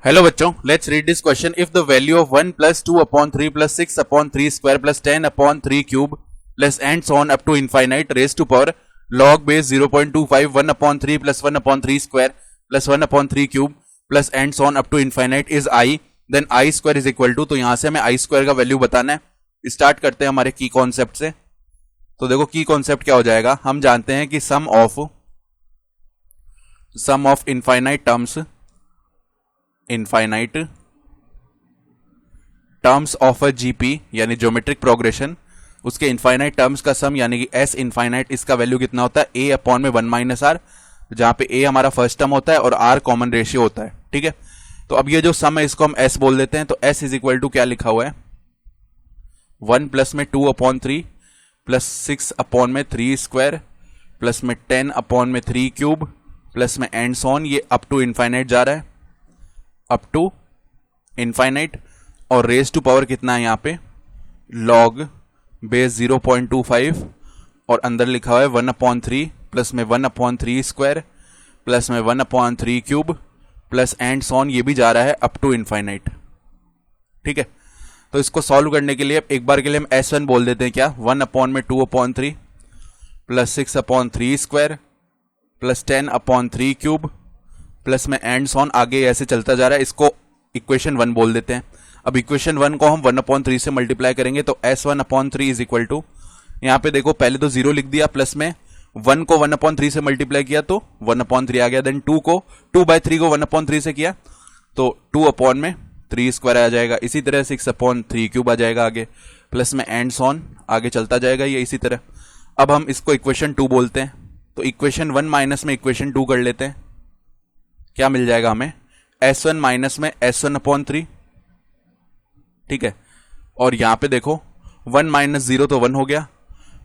Hello बच्चों, let's read this question. If the value of 1 plus 2 upon 3 plus 6 upon 3 square plus 10 upon 3 cube plus and so on up to infinite raise to power log base 0.25 1 upon 3 plus 1 upon 3 square plus 1 upon 3 cube plus and so on up to infinite is I, then I square is equal to. तो यहां से हमें आई square का value बताना है. Start करते हैं हमारे की कॉन्सेप्ट से. तो देखो की कॉन्सेप्ट क्या हो जाएगा. हम जानते हैं कि sum of infinite terms of a GP यानी ज्योमेट्रिक प्रोग्रेशन, उसके इनफाइनाइट टर्म्स का सम यानी कि एस इनफाइनाइट, इसका वैल्यू कितना होता है ए अपॉन में 1 माइनस आर, जहां पे ए हमारा फर्स्ट टर्म होता है और आर कॉमन रेशियो होता है. ठीक है, तो अब ये जो सम है इसको हम एस बोल देते हैं. तो एस इज इक्वल टू क्या लिखा हुआ है 1 प्लस में 2 अपॉन 3 प्लस 6 अपॉन में 3 स्क्वायर प्लस में 10 अपॉन में 3 क्यूब प्लस में एंड सॉन. ये अप टू इनफाइनाइट जा रहा है, अप टू इनफाइनाइट. और रेज टू पावर कितना है यहाँ पे log बेस 0.25 और अंदर लिखा हुआ है 1/3 प्लस में 1/3 स्क्वायर प्लस में 1/3 क्यूब प्लस एंड सॉन. ये भी जा रहा है अप टू इनफाइनाइट. ठीक है, तो इसको सॉल्व करने के लिए एक बार के लिए हम S1 बोल देते हैं. क्या 1/2/3 plus 6/3 square plus 10/3 cube plus में एंड सॉन. आगे ऐसे चलता जा रहा है. इसको इक्वेशन 1 बोल देते हैं. अब इक्वेशन 1 को हम 1/3 से मल्टीप्लाई करेंगे तो S1/3 इज इक्वल टू, यहां पे देखो पहले तो 0 लिख दिया, प्लस में 1 को 1/3 से मल्टीप्लाई किया तो 1/3 आ गया. देन 2/3 को 1/3 से किया तो 2/3 स्क्वायर आ जाएगा. इसी तरह 6/3 क्यूब आ जाएगा आगे, प्लस में एंड सॉन आगे चलता जाएगा ये इसी तरह. अब हम इसको इक्वेशन 2 बोलते हैं. तो इक्वेशन 1 माइनस में इक्वेशन 2 कर लेते हैं. क्या मिल जाएगा हमें S1 माइनस में S1/3. ठीक है, और यहां पे देखो 1 माइनस 0 तो 1 हो गया,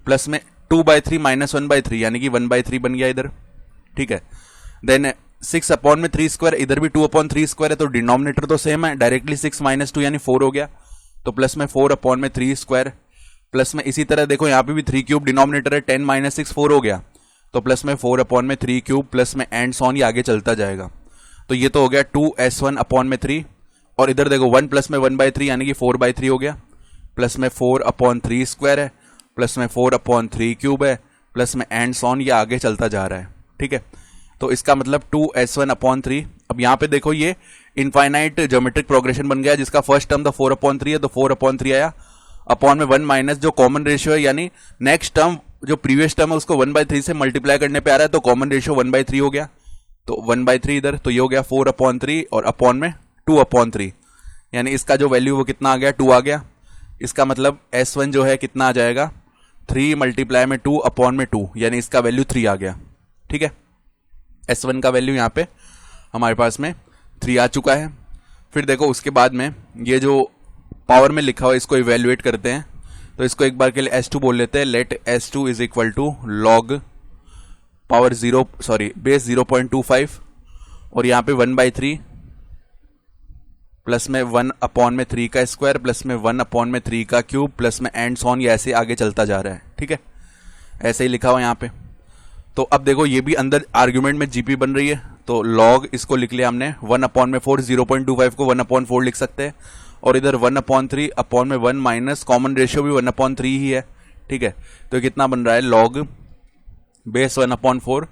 प्लस में 2/3 माइनस 1/3 यानी कि 1/3 बन गया इधर. ठीक है, देन 6/3 स्क्वायर, इधर भी 2/3 स्क्वायर है तो डिनोमिनेटर तो सेम है. डायरेक्टली 6 माइनस 2 यानी 4 हो गया. तो प्लस में 4/3 स्क्वायर प्लस में इसी तरह देखो यहाँ पे भी 3 क्यूब डिनोमिनेटर है, 10 माइनस 6 4 हो गया. तो प्लस में 4/3 क्यूब प्लस में एंड सॉन, ये आगे चलता जाएगा. तो ये तो हो गया 2S1/3 और इधर देखो 1 प्लस में 1/3 यानी कि 4/3 हो गया, प्लस में 4/3 स्क्वायर है प्लस में 4/3 क्यूब है प्लस में एंड सॉन. ये आगे चलता जा रहा है. ठीक है, तो इसका मतलब 2S1/3. अब यहाँ पे देखो ये इनफाइनाइट ज्योमेट्रिक प्रोग्रेशन बन गया जिसका फर्स्ट टर्म तो 4/3 है, तो 4/3 आया अपॉन में 1 माइनस जो कॉमन रेशियो है यानी नेक्स्ट टर्म जो प्रीवियस टर्म है उसको 1/3 से मल्टीप्लाई करने पे आ रहा है तो कॉमन रेशियो 1/3 हो गया. तो 1/3 इधर, तो ये हो गया 4/3 और अपॉन में 2/3 यानी इसका जो वैल्यू वो कितना आ गया 2 आ गया. इसका मतलब S1 जो है कितना आ जाएगा 3 मल्टीप्लाई में 2 अपॉन में 2 यानी इसका वैल्यू 3 आ गया. ठीक है, S1 का वैल्यू यहाँ पे हमारे पास में 3 आ चुका है. फिर देखो उसके बाद में ये जो पावर में लिखा हुआ इसको इवेल्युएट करते हैं. तो इसको एक बार के लिए S2 बोल लेते हैं. Let S2 is equal to log power base 0.25 और यहाँ पे 1/3 प्लस में 1/3 का स्क्वायर प्लस में 1/3 का क्यूब प्लस में एंड सॉन. ये ऐसे आगे चलता जा रहा है. ठीक है, ऐसे ही लिखा हुआ यहाँ पे. तो अब देखो ये भी अंदर आर्ग्यूमेंट में जीपी बन रही है तो log इसको लिख लिया हमने 1/4. 0.25 को 1/4 लिख सकते हैं और इधर 1/3 अपॉन में 1 माइनस कॉमन रेशियो भी 1/3 ही है. ठीक है, तो कितना बन रहा है log बेस 1/4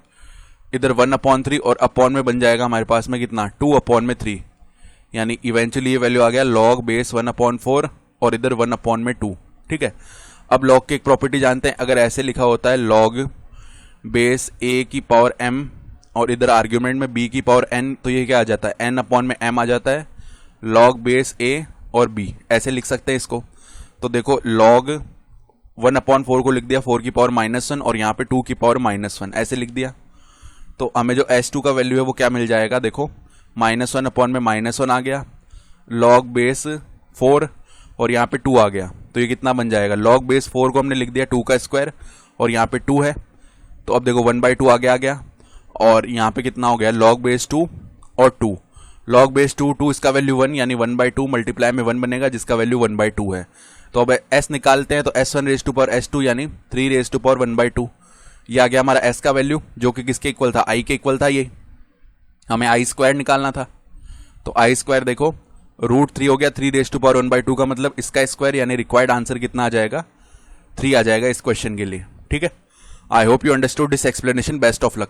इधर 1/3 और अपॉन में बन जाएगा हमारे पास में कितना 2/3 यानी इवेंचुअली ये वैल्यू आ गया log बेस 1/4 और इधर 1/2. ठीक है, अब log की एक प्रॉपर्टी जानते हैं. अगर ऐसे लिखा होता है log बेस a की पावर m और इधर आर्ग्यूमेंट में b की पावर n, तो ये क्या आ जाता है n/m आ जाता है. log बेस a और b ऐसे लिख सकते हैं इसको. तो देखो log 1/4 को लिख दिया 4 की पावर -1 और यहाँ पे 2 की पावर -1 ऐसे लिख दिया. तो हमें जो S2 का वैल्यू है वो क्या मिल जाएगा देखो -1 अपॉन में -1 आ गया, log बेस 4 और यहाँ पे 2 आ गया. तो ये कितना बन जाएगा log बेस 4 को हमने लिख दिया 2 का स्क्वायर और यहाँ पे 2 है. तो अब देखो 1/2 आगे आ गया और यहाँ पे कितना हो गया log बेस 2 और 2 log बेस 2 इसका वैल्यू 1 यानी 1/2 मल्टीप्लाई में 1 बनेगा जिसका वैल्यू 1/2 है. तो अब S निकालते हैं तो S1 raise to power S2 यानी 3 रेज टू पावर 1/2. ये आ गया हमारा S का वैल्यू जो कि किसके इक्वल था I के इक्वल था. ये हमें I स्क्वायर निकालना था तो आई स्क्वायर देखो √3 हो गया, 3⁻1/2 का मतलब इसका स्क्वायर यानी रिक्वायर्ड आंसर कितना आ जाएगा, 3 आ जाएगा इस क्वेश्चन के लिए। ठीक है, I hope you understood this explanation, best of luck.